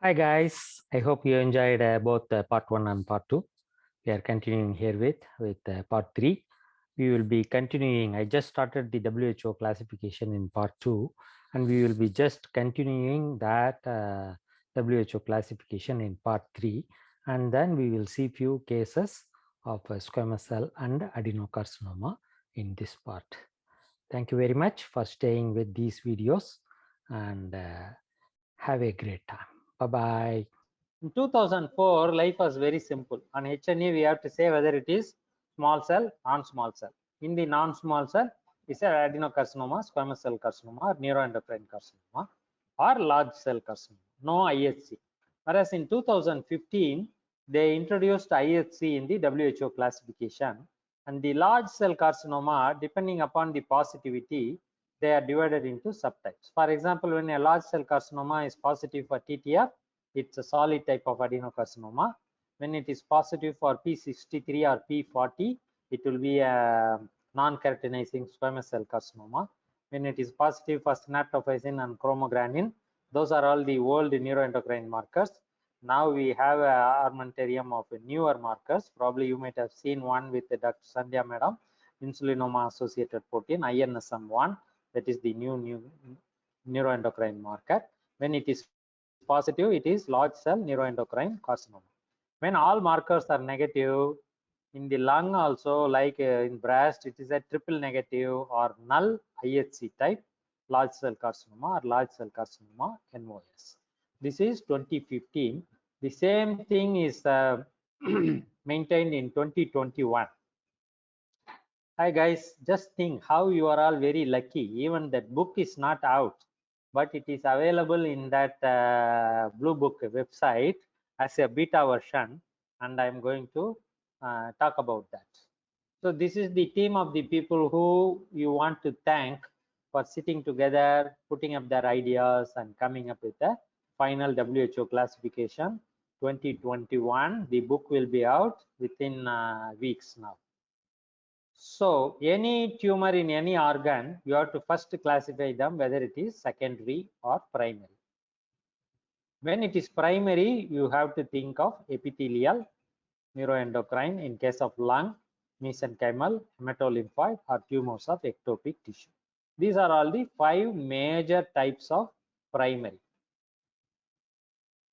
Hi guys, I hope you enjoyed both part 1 and part 2. We are continuing here with part 3. We will be continuing. I just started the WHO classification in part 2 and we will be just continuing that WHO classification in part 3, and then we will see few cases of squamous cell and adenocarcinoma in this part. Thank you very much for staying with these videos and have a great time. Bye-bye. In 2004, life was very simple. On HNE, we have to say whether it is small cell, non-small cell. In the non-small cell, it's adenocarcinoma, squamous cell carcinoma, or neuroendocrine carcinoma, or large cell carcinoma. No IHC. Whereas in 2015, they introduced IHC in the WHO classification. And the large cell carcinoma, depending upon the positivity, they are divided into subtypes. For example, when a large cell carcinoma is positive for TTF, it's a solid type of adenocarcinoma. When it is positive for P63 or P40, it will be a non-keratinizing squamous cell carcinoma. When it is positive for synaptophysin and chromogranin, those are all the old neuroendocrine markers. Now we have a armamentarium of newer markers. Probably you might have seen one with Dr. Sandhya Madam, insulinoma associated protein, INSM1, that is the new neuroendocrine marker. When it is positive, it is large cell neuroendocrine carcinoma. When all markers are negative, in the lung also, like in breast, it is a triple negative or null IHC type large cell carcinoma or large cell carcinoma NOS. This is 2015. The same thing is maintained in 2021. Hi guys, just think how you are all very lucky. Even that book is not out, but it is available in that Blue Book website as a beta version, and I'm going to talk about that. So this is the team of the people who you want to thank for sitting together, putting up their ideas and coming up with a final WHO classification 2021. The book will be out within weeks now. So any tumor in any organ, you have to first classify them whether it is secondary or primary. When it is primary, you have to think of epithelial, neuroendocrine in case of lung, mesenchymal, hematolymphoid, or tumors of ectopic tissue. These are all the 5 major types of primary.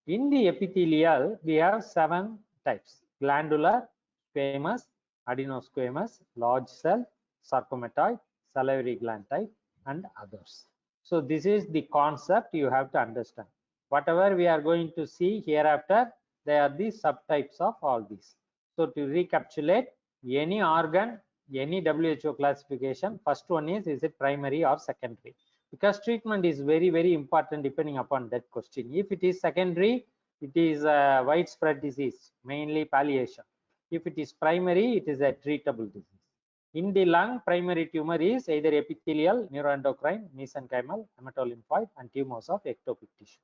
In the epithelial, we have 7 types: glandular, squamous, adenosquamous, large cell, sarcomatoid, salivary gland type, and others. So this is the concept you have to understand. Whatever we are going to see hereafter, they are the subtypes of all these. So to recapitulate, any organ, any WHO classification, first one is it primary or secondary? Because treatment is very important depending upon that question. If it is secondary, it is a widespread disease, mainly palliation. If it is primary, it is a treatable disease. In the lung, primary tumor is either epithelial, neuroendocrine, mesenchymal, hematolymphoid, and tumors of ectopic tissue.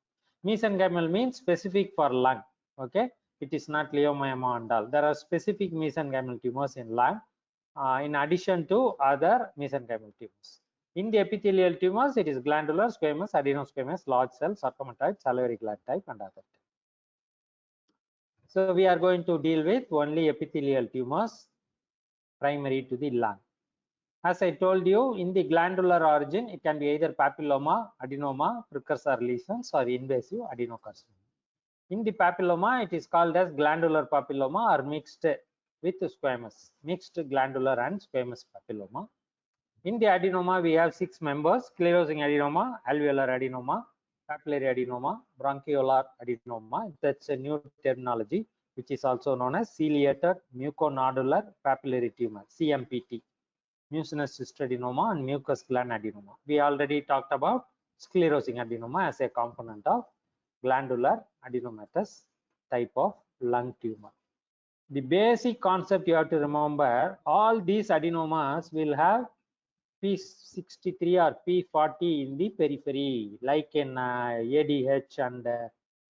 Mesenchymal means specific for lung. Okay, it is not leiomyoma and all. There are specific mesenchymal tumors in lung in addition to other mesenchymal tumors. In the epithelial tumors, it is glandular, squamous, adenosquamous, large cell, sarcomatoid, salivary gland type, and other type. So we are going to deal with only epithelial tumors primary to the lung. As I told you, in the glandular origin, it can be either papilloma, adenoma, precursor lesions, or invasive adenocarcinoma. In the papilloma, it is called as glandular papilloma or mixed with squamous, mixed glandular and squamous papilloma. In the adenoma, we have 6 members: sclerosing adenoma, alveolar adenoma, papillary adenoma, bronchiolar adenoma. That's a new terminology, which is also known as ciliated muconodular papillary tumor, CMPT, mucinous cystadenoma, and mucous gland adenoma. We already talked about sclerosing adenoma as a component of glandular adenomatous type of lung tumor. The basic concept you have to remember, all these adenomas will have P63 or P40 in the periphery, like in ADH and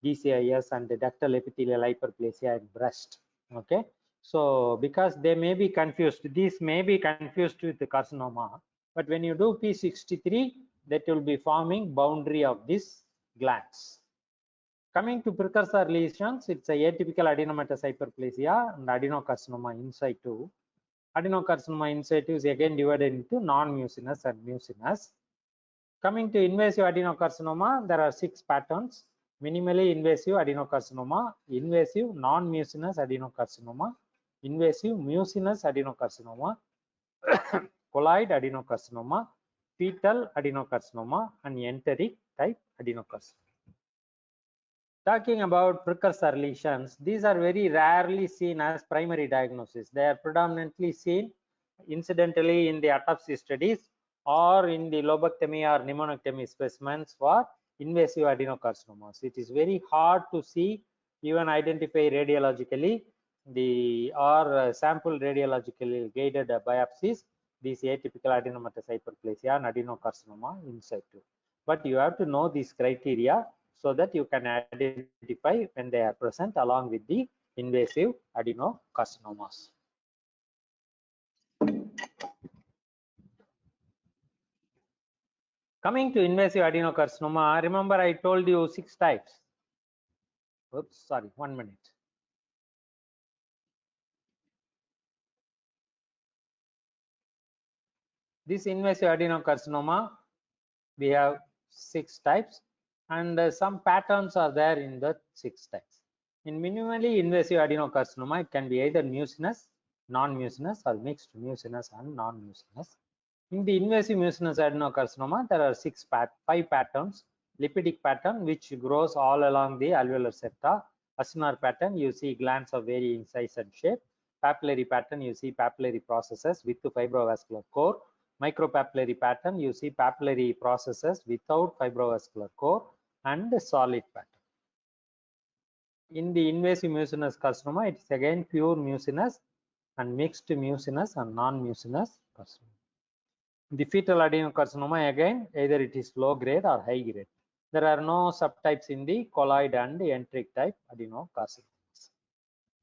DCIS and ductal epithelial hyperplasia in breast. Okay, so because they may be confused, these may be confused with the carcinoma, but when you do P63, that will be forming boundary of these glands. Coming to precursor lesions, it's a atypical adenomatous hyperplasia and adenocarcinoma in situ. Adenocarcinoma in situ is again divided into non-mucinous and mucinous. Coming to invasive adenocarcinoma, there are 6 patterns. Minimally invasive adenocarcinoma, invasive non-mucinous adenocarcinoma, invasive mucinous adenocarcinoma, colloid adenocarcinoma, fetal adenocarcinoma, and enteric type adenocarcinoma. Talking about precursor lesions, these are very rarely seen as primary diagnosis. They are predominantly seen incidentally in the autopsy studies or in the lobectomy or pneumonectomy specimens for invasive adenocarcinomas. It is very hard to see, even identify radiologically or sample radiologically guided biopsies, these atypical adenomatous hyperplasia and adenocarcinoma in situ. But you have to know these criteria so that you can identify when they are present along with the invasive adenocarcinomas. Coming to invasive adenocarcinoma, remember I told you 6 types. Oops, sorry, 1 minute. This invasive adenocarcinoma, we have 6 types, and some patterns are there in the 6 types. In minimally invasive adenocarcinoma, it can be either mucinous, non-mucinous, or mixed mucinous and non-mucinous. In the invasive mucinous adenocarcinoma, there are 5 patterns. Lipidic pattern, which grows all along the alveolar septa. Acinar pattern, you see glands of varying size and shape. Papillary pattern, you see papillary processes with the fibrovascular core. Micropapillary pattern, you see papillary processes without fibrovascular core, and solid pattern. In the invasive mucinous carcinoma, it is again pure mucinous and mixed mucinous and non-mucinous carcinoma. The fetal adenocarcinoma, again, either it is low grade or high grade. There are no subtypes in the colloid and the enteric type adenocarcinomas.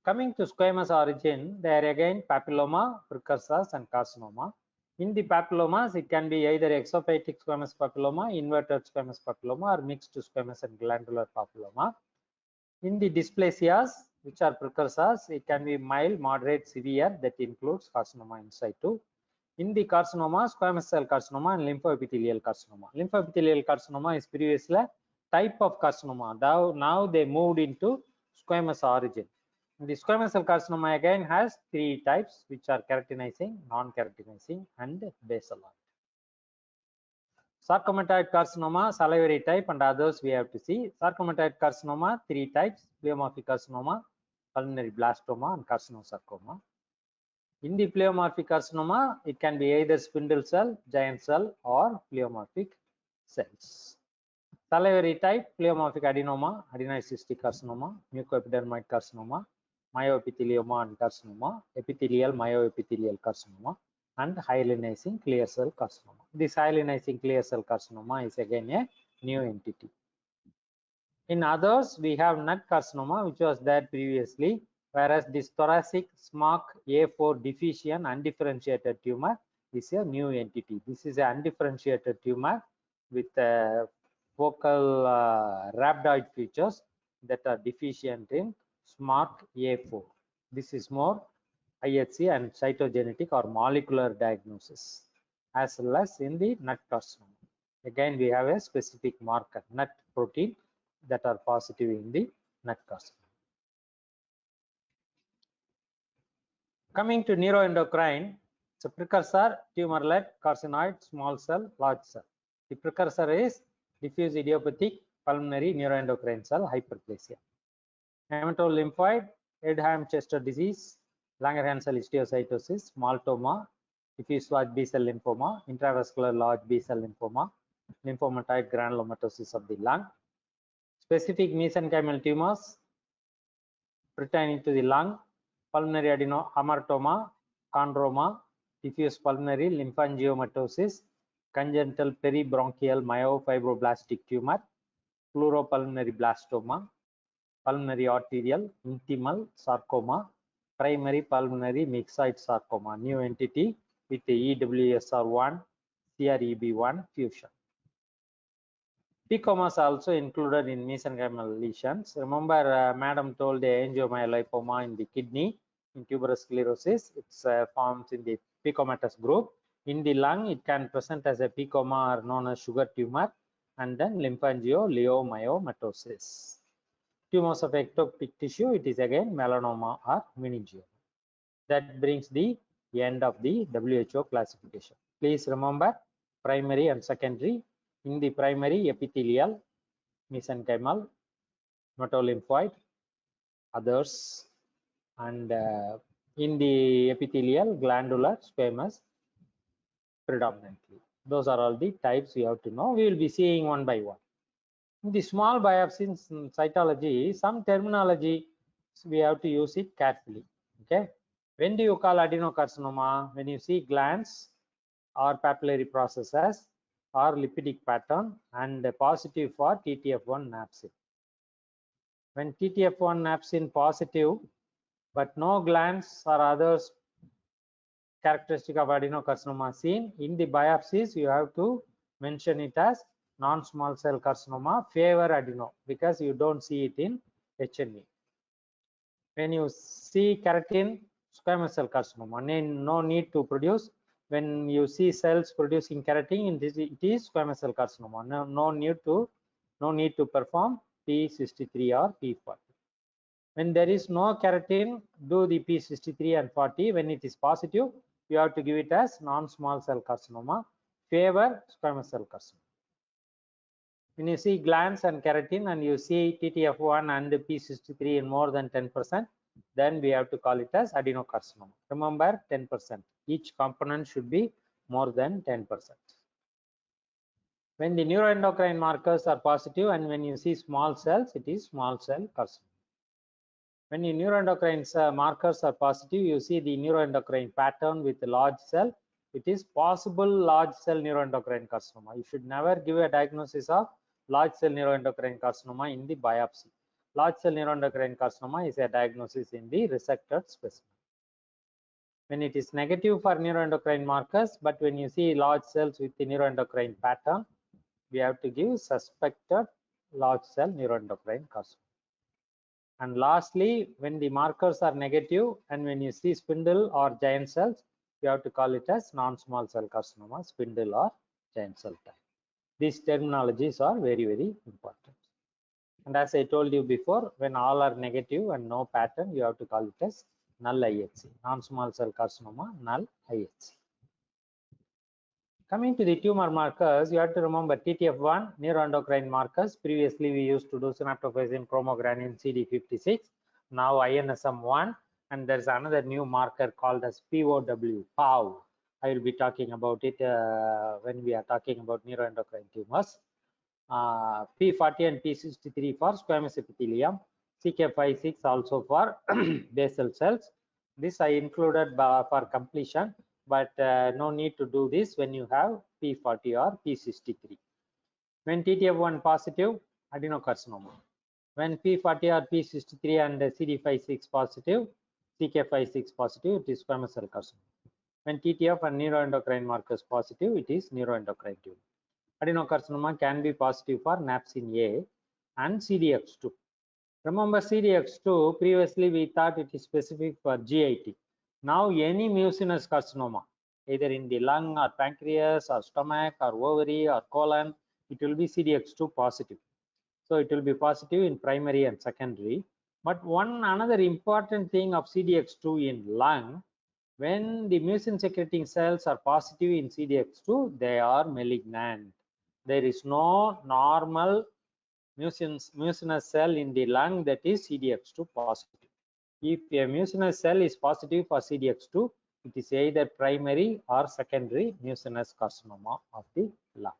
Coming to squamous origin, there are again papilloma, precursors, and carcinoma. In the papillomas, it can be either exophytic squamous papilloma, inverted squamous papilloma, or mixed squamous and glandular papilloma. In the dysplasias, which are precursors, it can be mild, moderate, severe, that includes carcinoma in situ. In the carcinoma, squamous cell carcinoma and lymphoepithelial carcinoma. Lymphoepithelial carcinoma is previously a type of carcinoma. Now they moved into squamous origin. The squamous cell carcinoma again has 3 types, which are keratinizing, non-keratinizing, and baseloid. Sarcomatoid carcinoma, salivary type, and others we have to see. Sarcomatoid carcinoma, 3 types: pleomorphic carcinoma, pulmonary blastoma, and carcinosarcoma. In the pleomorphic carcinoma, it can be either spindle cell, giant cell, or pleomorphic cells. Salivary type, pleomorphic adenoma, adenoid cystic carcinoma, mucoepidermoid carcinoma, myoepithelioma and carcinoma, epithelial myoepithelial carcinoma, and hyalinizing clear cell carcinoma. This hyalinizing clear cell carcinoma is again a new entity. In others, we have nut carcinoma, which was there previously, whereas this thoracic SMARCA4 deficient undifferentiated tumor is a new entity. This is an undifferentiated tumor with focal rhabdoid features that are deficient in SMARCA4. This is more IHC and cytogenetic or molecular diagnosis, as well as in the nut carcinoma. Again, we have a specific marker, nut protein, that are positive in the nut carcinoma. Coming to neuroendocrine, it's a precursor, tumor-led, carcinoid, small cell, large cell. The precursor is diffuse idiopathic pulmonary neuroendocrine cell hyperplasia. Hematolymphoid, Edham-Chester disease, Langerhans cell histiocytosis, maltoma, diffuse large B-cell lymphoma, intravascular large B-cell lymphoma, lymphomatoid granulomatosis of the lung. Specific mesenchymal tumors pertaining to the lung, pulmonary adenohamartoma, chondroma, diffuse pulmonary lymphangiomatosis, congenital peribronchial myofibroblastic tumor, pleuropulmonary blastoma, pulmonary arterial intimal sarcoma, primary pulmonary myxoid sarcoma, new entity with the EWSR1, CREB1 fusion. PCOMAs also included in mesenchymal lesions. Remember, Madam told the angiomyolipoma in the kidney, in tuberous sclerosis, it's forms in the PCOMatous group. In the lung, it can present as a PCOMA or known as sugar tumor, and then lymphangioleiomyomatosis. Tumors of ectopic tissue, it is again melanoma or meningioma. That brings the end of the WHO classification. Please remember primary and secondary. In the primary, epithelial, mesenchymal, hematolymphoid, others, and in the epithelial, glandular, squamous predominantly. Those are all the types you have to know. We will be seeing one by one. In the small biopsies in cytology, some terminology we have to use it carefully. Okay, when do you call adenocarcinoma? When you see glands or papillary processes or lipidic pattern and positive for TTF1 napsin. When TTF1 napsin positive but no glands or others characteristic of adenocarcinoma seen, in the biopsies you have to mention it as non-small cell carcinoma favor adeno because you don't see it in H&E. When you see keratin, squamous cell carcinoma, no need to produce. When you see cells producing keratin, it is squamous cell carcinoma. No need to perform P63 or P40. When there is no keratin, do the P63 and 40. When it is positive, you have to give it as non-small cell carcinoma favor squamous cell carcinoma. When you see glands and keratin and you see TTF1 and P63 in more than 10%, then we have to call it as adenocarcinoma. Remember 10%. Each component should be more than 10%. When the neuroendocrine markers are positive and when you see small cells, it is small cell carcinoma. When the neuroendocrine markers are positive, you see the neuroendocrine pattern with the large cell. It is possible large cell neuroendocrine carcinoma. You should never give a diagnosis of large cell neuroendocrine carcinoma in the biopsy. Large cell neuroendocrine carcinoma is a diagnosis in the resected specimen. When it is negative for neuroendocrine markers, but when you see large cells with the neuroendocrine pattern, we have to give suspected large cell neuroendocrine carcinoma. And lastly, when the markers are negative and when you see spindle or giant cells, you have to call it as non-small cell carcinoma, spindle or giant cell type. These terminologies are very, very important. And as I told you before, when all are negative and no pattern, you have to call it as null IHC, non-small cell carcinoma, null IHC. Coming to the tumor markers, you have to remember TTF1, neuroendocrine markers. Previously, we used to do synaptophysin, chromogranin, CD56. Now INSM1, and there's another new marker called as POW. I will be talking about it when we are talking about neuroendocrine tumors. P40 and P63 for squamous epithelium, CK56 also for basal cells. This I included for completion, but no need to do this when you have P40 or P63. When TTF1 positive, adenocarcinoma. When P40 or P63 and CD56 positive, CK56 positive, it is squamous cell carcinoma. When TTF and neuroendocrine markers positive, it is neuroendocrine tumor. Adenocarcinoma can be positive for napsin A and CDX2. Remember CDX2, previously we thought it is specific for GIT. Now any mucinous carcinoma, either in the lung or pancreas or stomach or ovary or colon, it will be CDX2 positive. So it will be positive in primary and secondary. But another important thing of CDX2 in lung, when the mucin secreting cells are positive in CDX2, they are malignant. There is no normal mucinous cell in the lung that is CDX2 positive. If a mucinous cell is positive for CDX2, it is either primary or secondary mucinous carcinoma of the lung.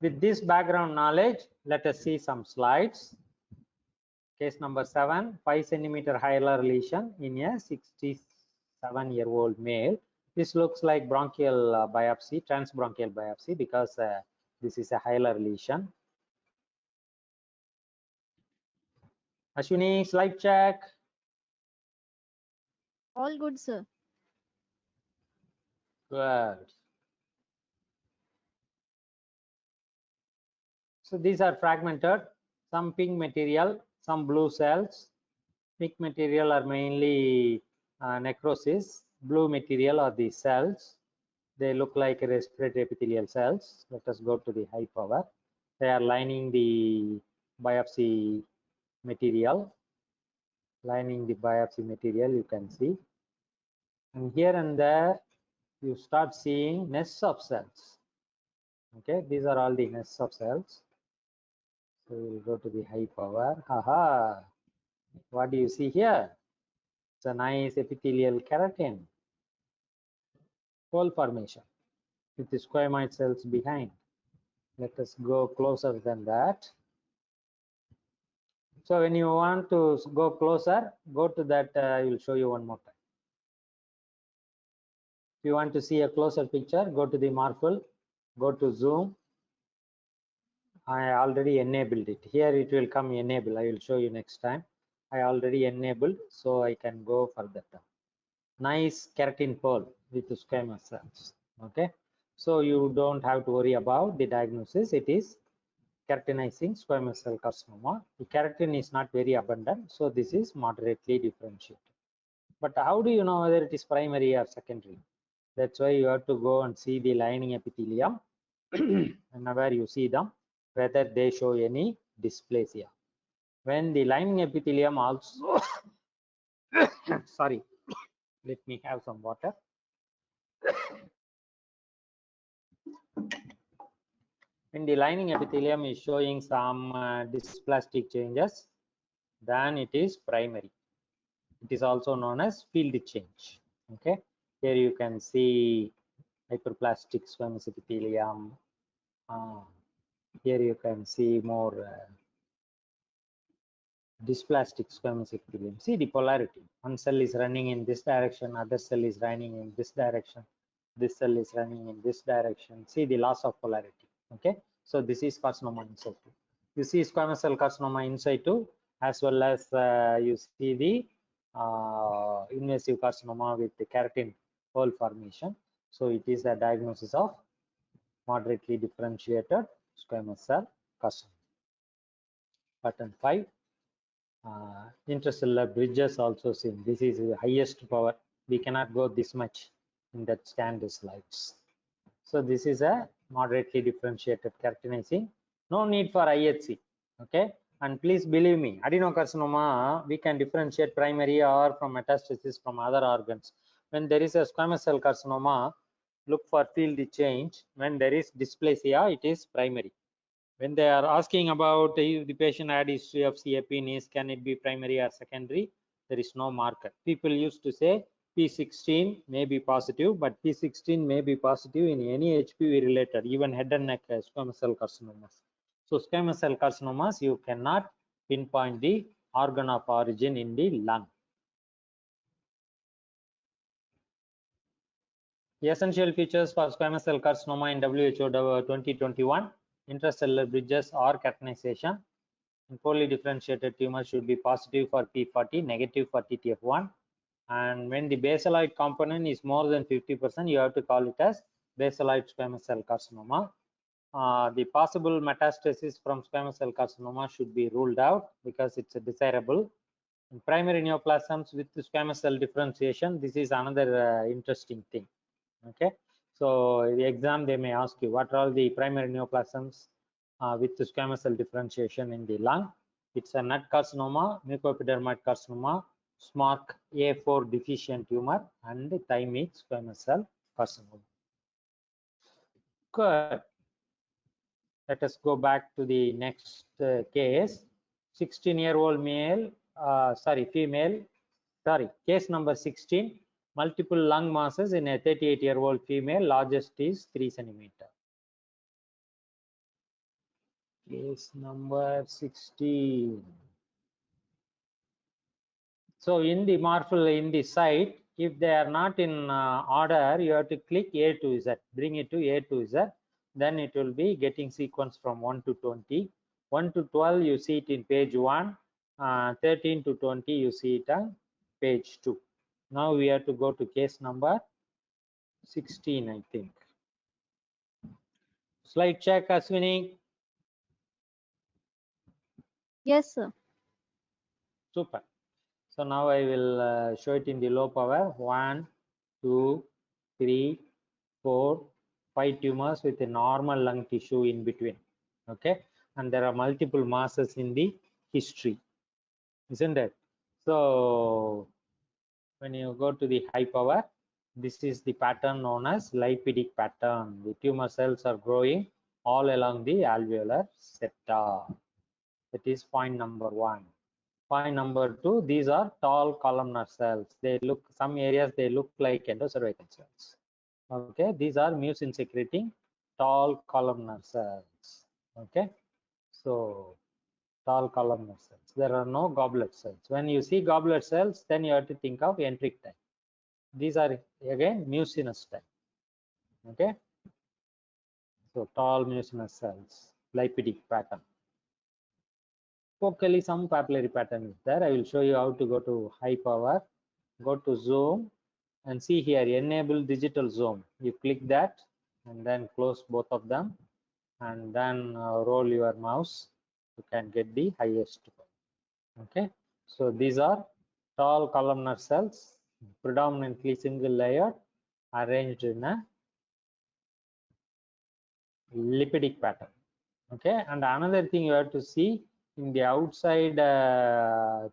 With this background knowledge, let us see some slides. Case number 7, 5 centimeter hilar lesion in a 67-year-old male. This looks like bronchial biopsy, transbronchial biopsy, because this is a hilar lesion. Ashwini, slide check. All good, sir. Good. So these are fragmented, some pink material, some blue cells. Pink material are mainly necrosis, blue material are the cells. They look like respiratory epithelial cells. Let us go to the high power. They are lining the biopsy material. Lining the biopsy material, you can see. And here and there, you start seeing nests of cells. Okay, these are all the nests of cells. So we'll go to the high power. Haha, what do you see here? It's a nice epithelial keratin, hole formation with the squamous cells behind. Let us go closer than that. So when you want to go closer, go to that, I will show you one more time. If you want to see a closer picture, go to the Morphle, go to zoom. I already enabled it. Here it will come enable. I will show you next time. I already enabled, so I can go further down. Nice keratin pole with squamous cells. Okay, so you don't have to worry about the diagnosis. It is keratinizing squamous cell carcinoma. The keratin is not very abundant, so this is moderately differentiated. But how do you know whether it is primary or secondary? That's why you have to go and see the lining epithelium and where you see them, whether they show any dysplasia. When the lining epithelium also, sorry, let me have some water. When the lining epithelium is showing some dysplastic changes, then it is primary. It is also known as field change. Okay, here you can see hyperplastic squamous epithelium. Here you can see more dysplastic squamous epithelium. See the polarity. One cell is running in this direction, other cell is running in this direction. This cell is running in this direction. See the loss of polarity. Okay, so this is carcinoma in situ. You see squamous cell carcinoma in situ, as well as you see the invasive carcinoma with the keratin hole formation. So it is a diagnosis of moderately differentiated squamous cell carcinoma. Button 5. Intercellular bridges also seen. This is the highest power. We cannot go this much in that scanned slides. So this is a moderately differentiated keratinizing. No need for IHC. Okay, and please believe me, adenocarcinoma we can differentiate primary or from metastasis from other organs. When there is a squamous cell carcinoma, look for field change. When there is dysplasia, it is primary. When they are asking about if the patient had history of CAP, can it be primary or secondary? There is no marker. People used to say P16 may be positive, but P16 may be positive in any HPV related, even head and neck squamous cell carcinomas. So squamous cell carcinomas, you cannot pinpoint the organ of origin in the lung. The essential features for squamous cell carcinoma in WHO 2021, intracellular bridges or keratinization. In poorly differentiated tumor should be positive for P40, negative for TTF1. And when the basaloid component is more than 50%, you have to call it as basaloid squamous cell carcinoma. The possible metastasis from squamous cell carcinoma should be ruled out because it's a desirable. In primary neoplasms with squamous cell differentiation, this is another interesting thing. Okay, so the exam they may ask you what are all the primary neoplasms with the squamous cell differentiation in the lung. It's a nut carcinoma, mucoepidermoid carcinoma, SMARCA4 deficient tumor, and thymic squamous cell carcinoma. Good. Let us go back to the next case. 16-year-old female, case number 16. Multiple lung masses in a 38-year-old female, largest is 3 centimeter. Case number 16. So in the Morphle, in the site, if they are not in order, you have to click A to Z, bring it to A to Z, then it will be getting sequence from 1 to 20. 1 to 12, you see it in page 1. 13 to 20, you see it on page 2. Now we have to go to case number 16, I think. Slide check, Aswini. Yes, sir. Super. So now I will show it in the low power. 1, 2, 3, 4, 5 tumors with a normal lung tissue in between. Okay, and there are multiple masses in the history, isn't it? So when you go to the high power, this is the pattern known as lipidic pattern. The tumor cells are growing all along the alveolar septa. That is point number 1. Point number 2, these are tall columnar cells. They look, some areas they look like endocervical cells. Okay, these are mucin secreting tall columnar cells. Okay, so tall columnar cells. There are no goblet cells. When you see goblet cells, then you have to think of Entrich type. These are again mucinous type. Okay, so tall mucinous cells, lipidic pattern. Focally, some papillary pattern is there. I will show you how to go to high power. Go to zoom and see here, enable digital zoom. You click that and then close both of them and then roll your mouse. You can get the highest. Okay, so these are tall columnar cells, predominantly single layer, arranged in a lipidic pattern. Okay, and another thing you have to see in the outside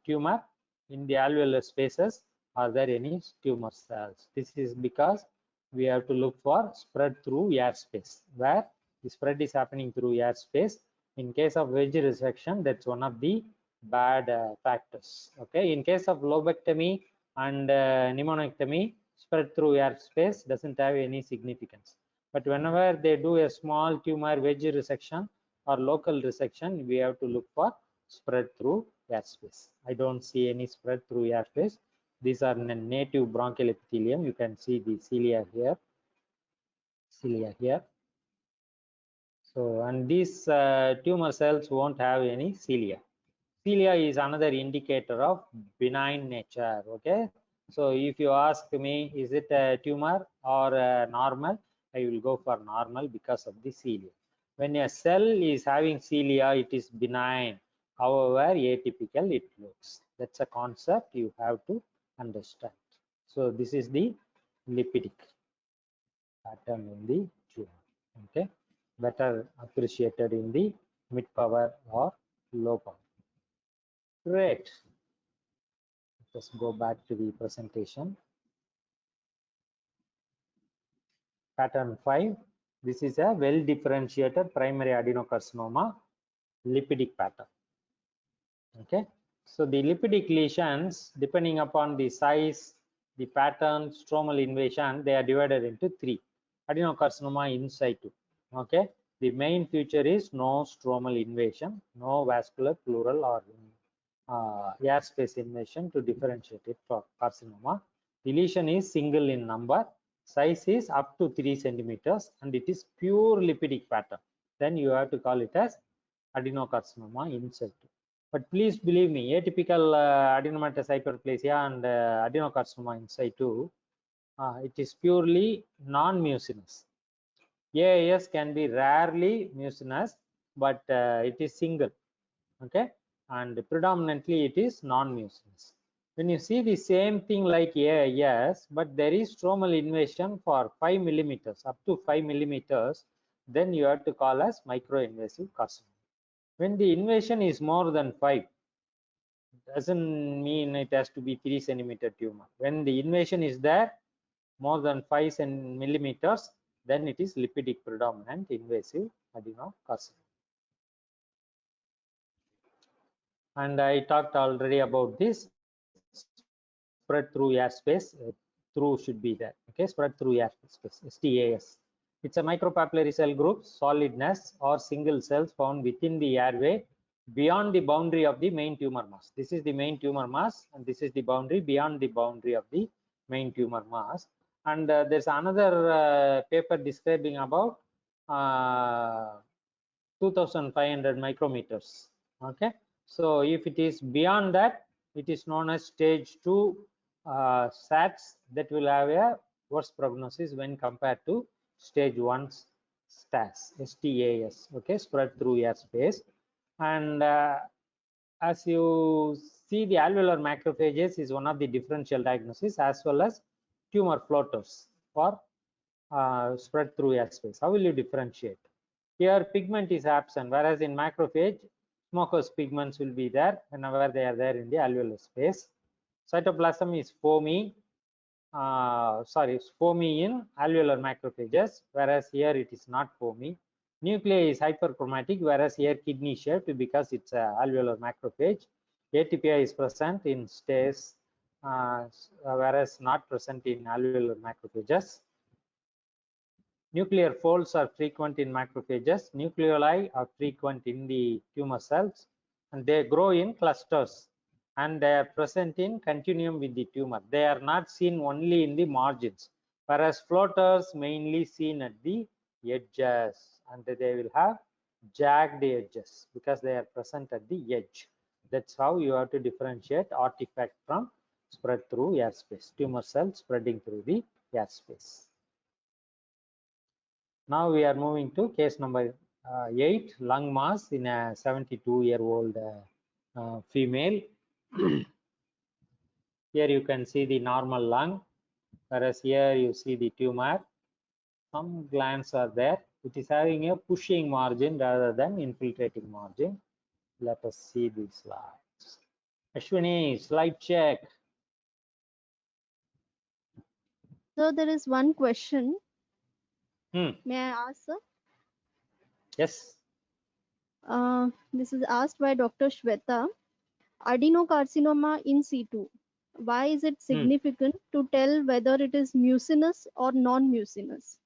tumor, in the alveolar spaces, are there any tumor cells? This is because we have to look for spread through air space, where the spread is happening through air space. In case of wedge resection, that's one of the bad factors. Okay, in case of lobectomy and pneumonectomy, spread through air space doesn't have any significance. But whenever they do a small tumor wedge resection or local resection, we have to look for spread through air space. I don't see any spread through air space. These are native bronchial epithelium. You can see the cilia here. Cilia here. So, and these tumor cells won't have any cilia. Cilia is another indicator of benign nature. Okay. So, if you ask me, is it a tumor or a normal? I will go for normal because of the cilia. When a cell is having cilia, it is benign. However, atypical it looks. That's a concept you have to understand. So, this is the lipidic pattern in the tumor. Okay, better appreciated in the mid power or low power. Great. Let's go back to the presentation. Pattern 5. This is a well differentiated primary adenocarcinoma lipidic pattern. Okay, so the lipidic lesions, depending upon the size, the pattern, stromal invasion, they are divided into 3. Adenocarcinoma in situ. Okay, the main feature is no stromal invasion, no vascular pleural or air space invasion to differentiate it for carcinoma. The lesion is single in number, size is up to 3 centimeters, and it is pure lipidic pattern. Then you have to call it as adenocarcinoma in situ. But please believe me, atypical adenomatous hyperplasia and adenocarcinoma in situ, it is purely non-mucinous. AIS can be rarely mucinous, but it is single. Okay, and predominantly it is non-mucinous. When you see the same thing like AIS, but there is stromal invasion for 5 millimeters, up to 5 millimeters, then you have to call as microinvasive carcinoma. When the invasion is more than 5, doesn't mean it has to be 3 centimeter tumor. When the invasion is there, more than 5 millimeters, then it is lipidic predominant invasive adenocarcinoma. And I talked already about this spread through airspace. Through should be there. Okay, spread through airspace, STAS. It's a micropapillary cell group, solidness or single cells found within the airway beyond the boundary of the main tumor mass. This is the main tumor mass, and this is the boundary beyond the boundary of the main tumor mass. And there's another paper describing about 2500 micrometers. Okay, so if it is beyond that, it is known as stage 2 SATs that will have a worse prognosis when compared to stage 1 STAS. Okay, spread through airspace. And as you see, the alveolar macrophages is one of the differential diagnosis as well as tumor floaters for spread through airspace. How will you differentiate? Here pigment is absent, whereas in macrophage, smoker's pigments will be there whenever they are there in the alveolar space. Cytoplasm is foamy, foamy in alveolar macrophages, whereas here it is not foamy. Nuclei is hyperchromatic, whereas here kidney shaped because it's a alveolar macrophage. ATPI is present in stays, whereas not present in alveolar macrophages. Nuclear folds are frequent in macrophages. Nucleoli are frequent in the tumor cells, and they grow in clusters, and they are present in continuum with the tumor. They are not seen only in the margins, whereas floaters mainly seen at the edges, and they will have jagged edges because they are present at the edge. That's how you have to differentiate artifact from spread through airspace, tumor cells spreading through the airspace. Now we are moving to case number 8, lung mass in a 72-year-old female. Here you can see the normal lung, whereas here you see the tumor. Some glands are there. It is having a pushing margin rather than infiltrating margin. Let us see these slides. Ashwini, slide check. So there is one question. May I ask, sir? Yes. This is asked by Dr. Shweta. Adenocarcinoma in situ. Why is it significant to tell whether it is mucinous or non-mucinous?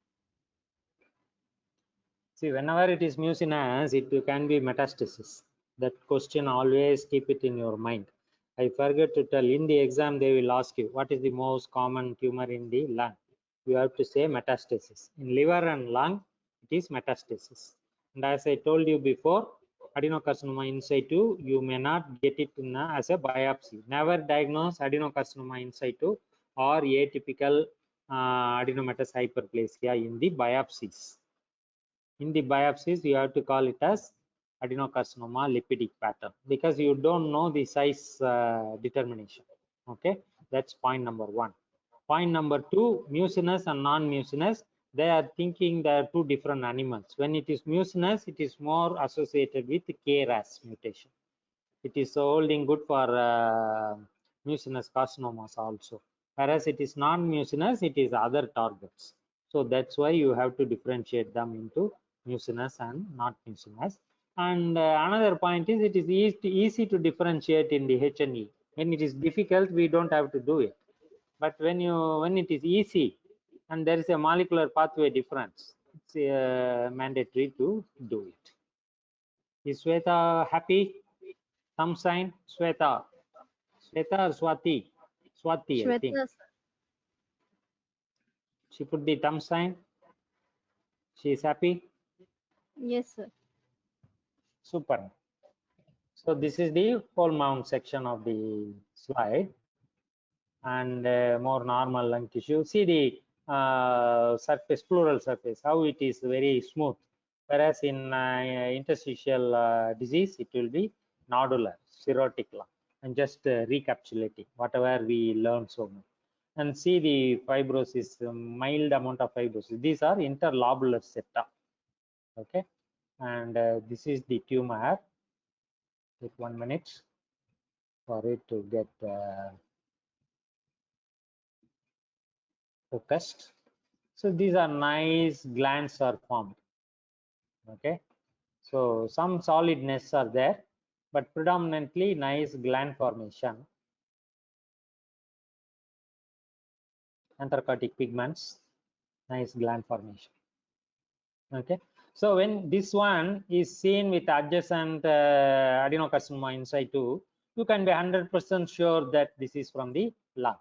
See, whenever it is mucinous, it can be metastasis. That question, always keep it in your mind. I forget to tell, in the exam they will ask you what is the most common tumor in the lung. You have to say metastasis. In liver and lung, it is metastasis. And as I told you before, adenocarcinoma in situ, you may not get it as a biopsy. Never diagnose adenocarcinoma in situ or atypical adenomatous hyperplasia in the biopsies. In the biopsies, you have to call it as adenocarcinoma lipidic pattern because you don't know the size determination. Okay, that's point number 1. Point number 2, mucinous and non-mucinous, they are thinking they are two different animals. When it is mucinous, it is more associated with KRAS mutation. It is holding good for mucinous carcinomas also. Whereas it is non-mucinous, it is other targets. So that's why you have to differentiate them into mucinous and not mucinous. And another point is it is easy to differentiate in the H&E. When it is difficult, we don't have to do it. But when it is easy and there is a molecular pathway difference, it's mandatory to do it. Is Sweta happy? Thumb sign, Sweta. Sweta or Swati? Swati, I think. She put the thumb sign. She is happy? Yes, sir. Super. So this is the whole mount section of the slide. And more normal lung tissue. See the surface, pleural surface, how it is very smooth. Whereas in interstitial disease, it will be nodular, cirrhotic lung. And just recapitulating whatever we learned so much. And see the fibrosis, mild amount of fibrosis. These are interlobular septa. Okay. And this is the tumor. Take 1 minute for it to get focused. So these are nice glands are formed. Okay, so some solidness are there, but predominantly nice gland formation. Anthracotic pigments, nice gland formation. Okay, so when this one is seen with adjacent adenocarcinoma in situ, you can be 100% sure that this is from the lung.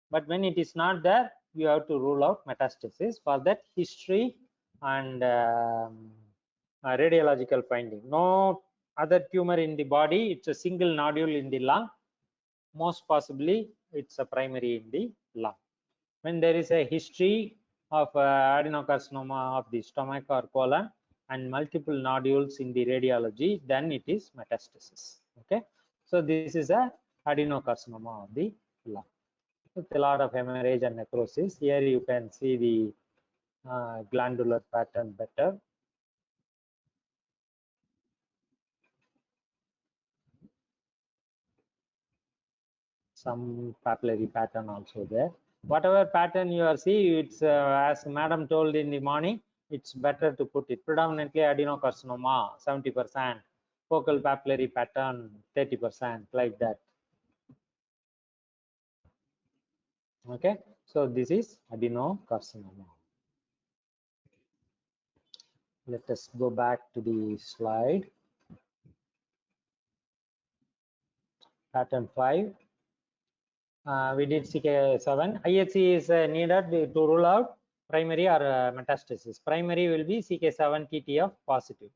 But when it is not there, you have to rule out metastasis. For that, history and radiological finding. No other tumor in the body, it's a single nodule in the lung. Most possibly, it's a primary in the lung. When there is a history of adenocarcinoma of the stomach or colon and multiple nodules in the radiology, then it is metastasis. Okay, So this is a adenocarcinoma of the lung with a lot of hemorrhage and necrosis. Here you can see the glandular pattern better. Some papillary pattern also there. Whatever pattern you are see, it's as madam told in the morning, it's better to put it predominantly adenocarcinoma 70%, focal papillary pattern 30%, like that. Okay, so this is adenocarcinoma. Let us go back to the slide. Pattern 5. We did CK7. IHC is needed to rule out primary or metastasis. Primary will be CK7 TTF positive.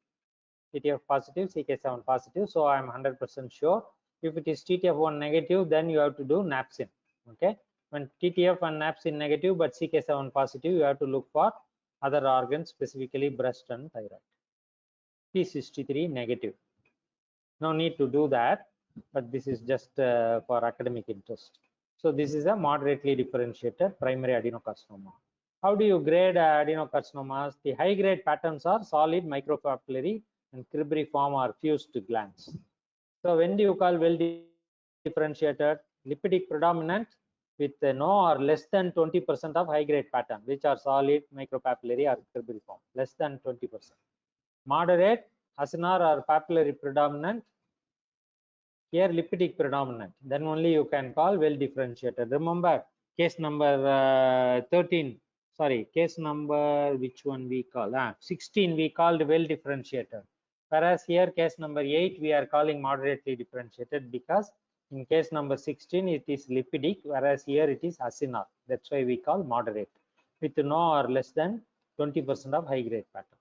TTF positive, CK7 positive. So I'm 100% sure. If it is TTF1 negative, then you have to do napsin. Okay. When TTF and napsin negative, but CK7 positive, you have to look for other organs, specifically breast and thyroid. P63 negative. No need to do that, but this is just for academic interest. So this is a moderately differentiated primary adenocarcinoma. How do you grade adenocarcinomas? The high grade patterns are solid micropapillary and cribriform or fused glands. So when do you call well differentiated? Lipidic predominant with no or less than 20% of high grade pattern, which are solid micropapillary or cribriform, less than 20%. Moderate acinar or papillary predominant, here lipidic predominant, then only you can call well differentiated. Remember case number 13, sorry, case number, which one we call, 16 we called well differentiated, whereas here case number 8 we are calling moderately differentiated, because in case number 16 it is lipidic, whereas here it is acinar. That's why we call moderate with no or less than 20% of high grade pattern.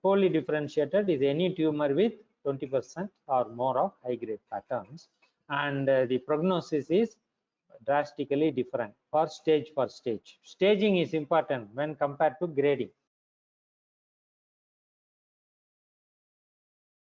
Poorly differentiated is any tumor with 20% or more of high grade patterns, and the prognosis is drastically different for stage. Staging is important when compared to grading.